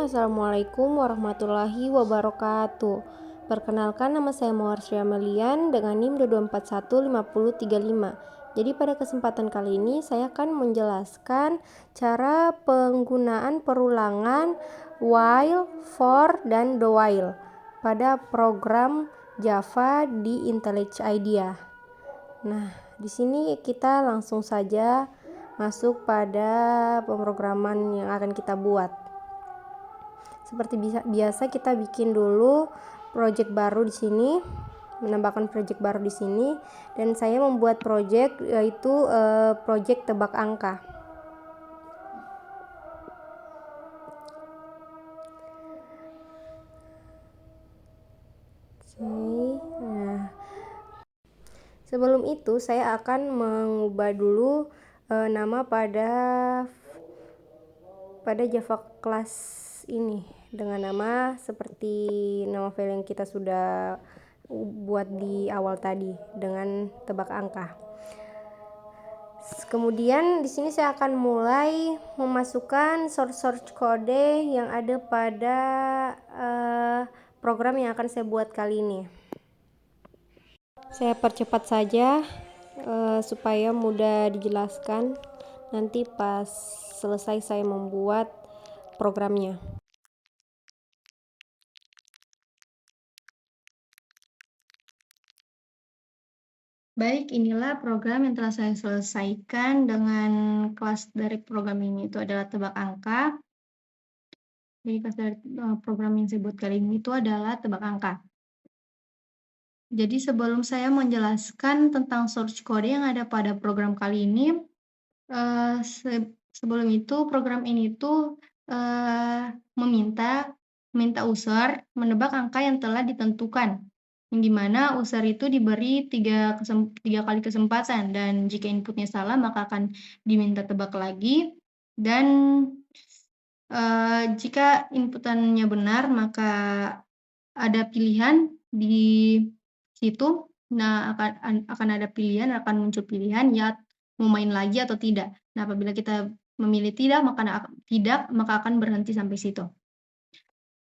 Assalamualaikum warahmatullahi wabarakatuh. Perkenalkan, nama saya Mawar Sri Amelian dengan NIM 2215035. Jadi pada kesempatan kali ini saya akan menjelaskan cara penggunaan perulangan while, for, dan do while pada program Java di IntelliJ IDEA. Nah, di sini kita langsung saja masuk pada pemrograman yang akan kita buat. Seperti biasa kita bikin dulu project baru di sini, menambahkan project baru di sini, dan saya membuat project yaitu project tebak angka. Nah, sebelum itu saya akan mengubah dulu nama pada Java class ini dengan nama seperti nama file yang kita sudah buat di awal tadi dengan tebak angka. Kemudian di sini saya akan mulai memasukkan source kode yang ada pada program yang akan saya buat kali ini. Saya percepat saja supaya mudah dijelaskan nanti pas selesai saya membuat programnya. Baik, inilah program yang telah saya selesaikan dengan kelas dari program ini. Itu adalah tebak angka. Jadi kelas dari program yang saya buat kali ini itu adalah tebak angka. Jadi sebelum saya menjelaskan tentang source code yang ada pada program kali ini, sebelum itu program ini tuh meminta user menebak angka yang telah ditentukan, yang dimana user itu diberi 3 kali kesempatan, dan jika inputnya salah maka akan diminta tebak lagi, dan jika inputannya benar maka ada pilihan di situ. Nah, akan ada pilihan, akan muncul pilihan ya mau main lagi atau tidak. Nah, apabila kita memilih tidak, maka akan berhenti sampai situ.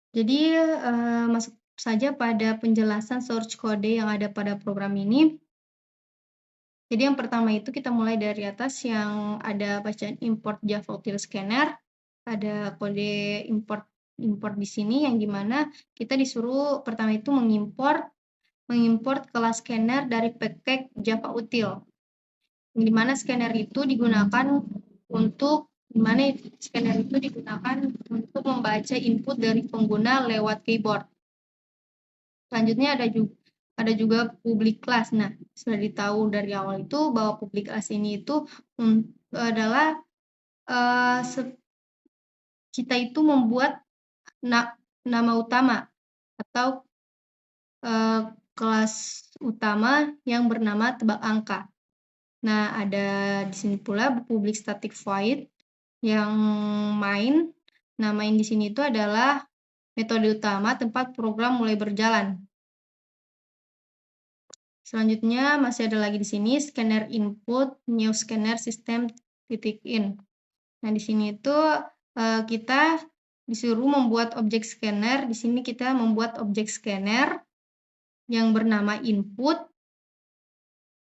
Jadi masuk saja pada penjelasan source code yang ada pada program ini. Jadi yang pertama itu kita mulai dari atas yang ada bacaan import Java Util Scanner. Ada kode import di sini yang dimana kita disuruh pertama itu mengimport kelas scanner dari package Java Util. Yang dimana scanner itu digunakan untuk membaca input dari pengguna lewat keyboard. Selanjutnya ada juga public class. Nah, sudah ditahu dari awal itu bahwa public class ini itu adalah kita itu membuat nama utama atau kelas utama yang bernama tebak angka. Nah, ada di sini pula public static void yang main. Nah, main di sini itu adalah metode utama tempat program mulai berjalan. Selanjutnya masih ada lagi di sini scanner input new scanner system .in. Nah, di sini itu kita disuruh membuat objek scanner. Di sini kita membuat objek scanner yang bernama input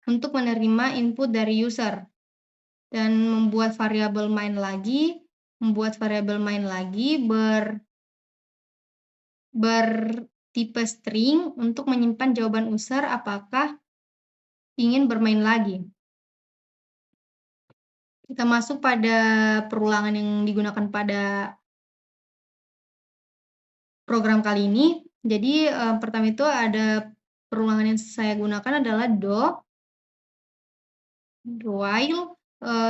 untuk menerima input dari user, dan membuat variabel main lagi bertipe string untuk menyimpan jawaban user apakah ingin bermain lagi. Kita masuk pada perulangan yang digunakan pada program kali ini. Jadi pertama itu ada perulangan yang saya gunakan adalah do while,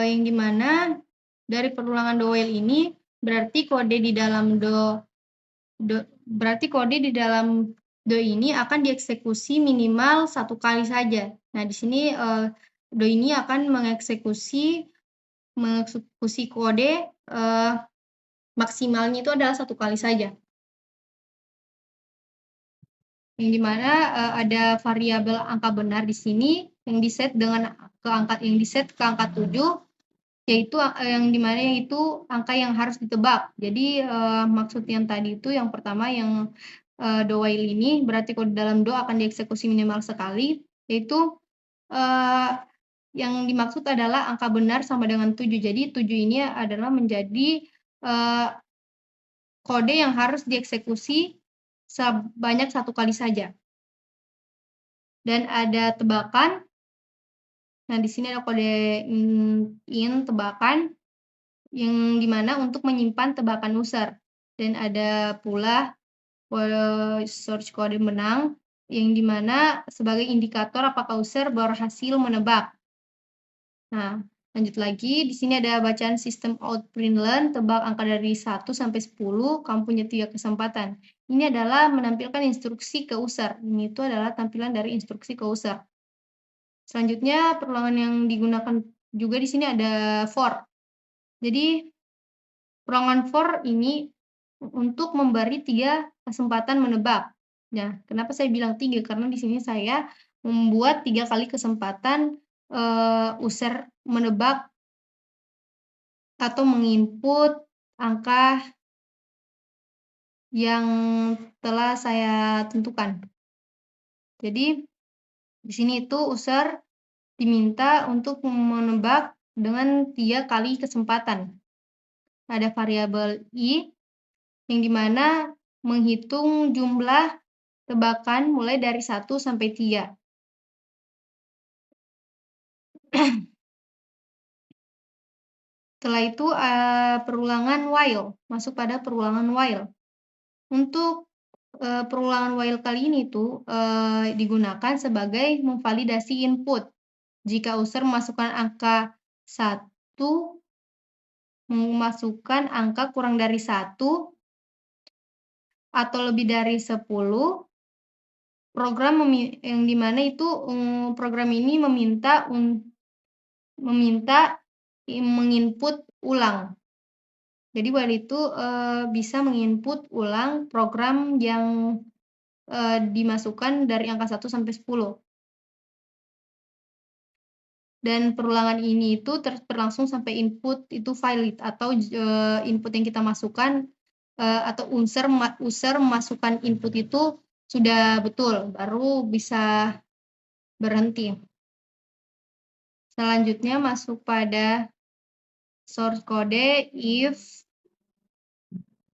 yang dimana dari perulangan do while ini berarti kode di dalam do ini akan dieksekusi minimal 1 kali saja. Nah, di sini do ini akan mengeksekusi kode maksimalnya itu adalah 1 kali saja. Yang dimana ada variabel angka benar di sini yang diset ke angka 7, yaitu yang dimana itu angka yang harus ditebak. Jadi maksud yang tadi itu yang pertama yang do while ini berarti kalau dalam do akan dieksekusi minimal sekali, yaitu yang dimaksud adalah angka benar sama dengan 7. Jadi 7 ini adalah menjadi kode yang harus dieksekusi sebanyak 1 kali saja. Dan ada tebakan. Nah, di sini ada kode in tebakan yang dimana untuk menyimpan tebakan user. Dan ada pula search kode menang yang dimana sebagai indikator apakah user berhasil menebak. Nah, lanjut lagi, di sini ada bacaan sistem out println, tebak angka dari 1 sampai 10, kamu punya 3 kesempatan. Ini adalah menampilkan instruksi ke user. Ini itu adalah tampilan dari instruksi ke user. Selanjutnya, perulangan yang digunakan juga di sini ada for. Jadi, perulangan for ini untuk memberi 3 kesempatan menebak. Nah, kenapa saya bilang 3? Karena di sini saya membuat 3 kali kesempatan user menebak atau menginput angka yang telah saya tentukan. Jadi, di sini itu user diminta untuk menebak dengan 3 kali kesempatan. Ada variabel i yang dimana menghitung jumlah tebakan mulai dari 1 sampai 3. Setelah itu perulangan while, masuk pada perulangan while. Untuk perulangan while kali ini tuh digunakan sebagai memvalidasi input. Jika user memasukkan angka 1, memasukkan angka kurang dari 1, atau lebih dari 10, program yang dimana itu program ini meminta menginput ulang. Jadi while itu bisa menginput ulang program yang dimasukkan dari angka 1 sampai 10. Dan perulangan ini itu berlangsung sampai input itu valid atau input yang kita masukkan atau user memasukkan input itu sudah betul, baru bisa berhenti. Selanjutnya masuk pada source code if,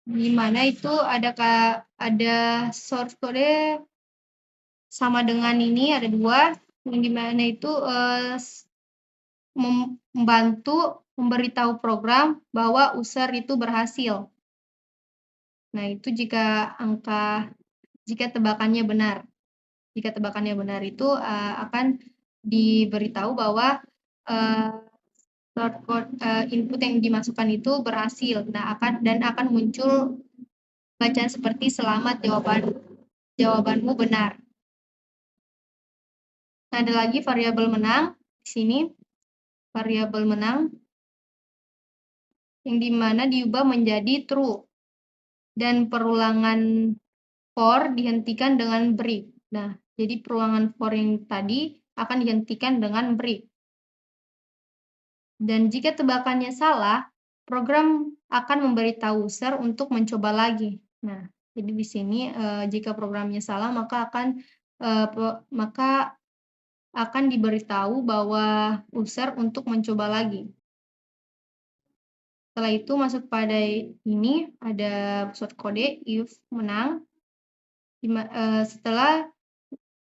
di mana itu ada source code sama dengan ini, ada 2, yang dimana itu membantu memberitahu program bahwa user itu berhasil. Nah, itu jika tebakannya benar. Jika tebakannya benar itu akan diberitahu bahwa input yang dimasukkan itu berhasil. Nah, akan muncul bacaan seperti selamat jawabanmu benar. Nah, ada lagi variabel menang di sini. Variabel menang yang dimana diubah menjadi true dan perulangan for dihentikan dengan break. Nah, jadi perulangan for yang tadi akan dihentikan dengan break. Dan jika tebakannya salah, program akan memberitahu user untuk mencoba lagi. Nah, jadi di sini jika programnya salah maka akan diberitahu bahwa user untuk mencoba lagi. Setelah itu masuk pada ini ada short code if menang. Setelah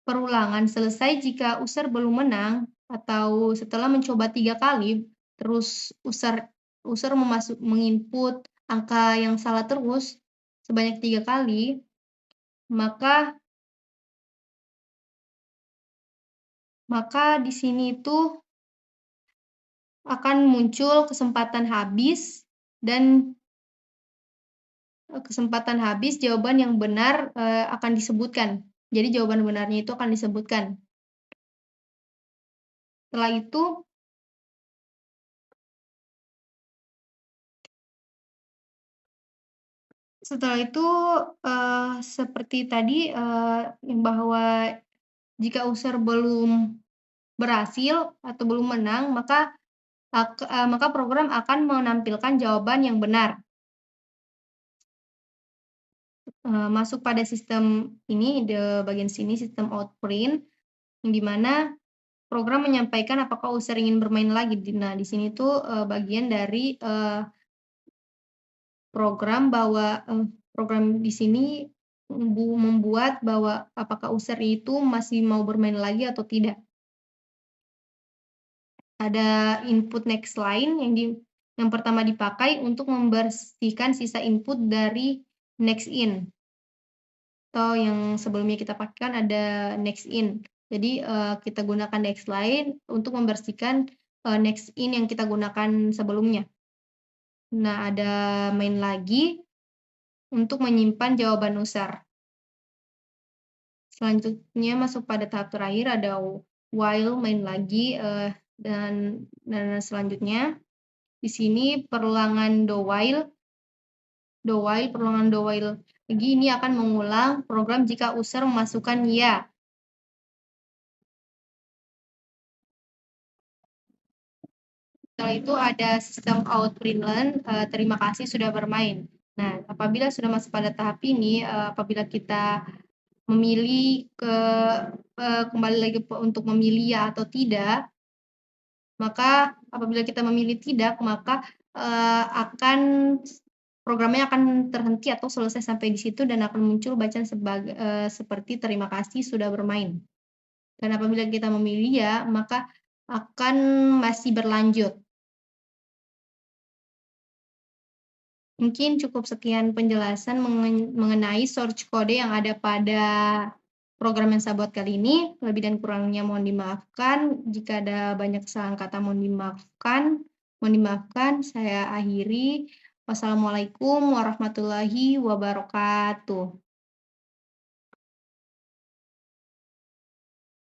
perulangan selesai jika user belum menang atau setelah mencoba 3 kali terus user menginput angka yang salah terus sebanyak 3 kali, maka di sini itu akan muncul kesempatan habis dan jawaban yang benar akan disebutkan. Jadi jawaban benarnya itu akan disebutkan. Setelah itu seperti tadi yang bahwa jika user belum berhasil atau belum menang, maka maka program akan menampilkan jawaban yang benar. Masuk pada sistem ini, di bagian sini sistem outprint, yang dimana program menyampaikan apakah user ingin bermain lagi. Nah, di sini tuh bagian dari program bahwa program di sini membuat bahwa apakah user itu masih mau bermain lagi atau tidak. Ada input next line yang pertama dipakai untuk membersihkan sisa input dari next in. Atau yang sebelumnya kita pakai ada next in. Jadi kita gunakan next line untuk membersihkan next in yang kita gunakan sebelumnya. Nah, ada main lagi untuk menyimpan jawaban user. Selanjutnya masuk pada tahap terakhir, ada while main lagi, dan selanjutnya di sini perluangan do while lagi ini akan mengulang program jika user memasukkan ya. Setelah itu ada sistem outprint learn, terima kasih sudah bermain. Nah, apabila sudah masuk pada tahap ini, apabila kita memilih kembali lagi untuk memilih ya atau tidak, maka apabila kita memilih tidak, maka programnya akan terhenti atau selesai sampai di situ dan akan muncul bacaan seperti terima kasih sudah bermain. Dan apabila kita memilih ya, maka akan masih berlanjut. Mungkin cukup sekian penjelasan mengenai source code yang ada pada program yang saya buat kali ini. Lebih dan kurangnya mohon dimaafkan. Jika ada banyak kesalahan kata mohon dimaafkan. Mohon dimaafkan, saya akhiri. Wassalamualaikum warahmatullahi wabarakatuh.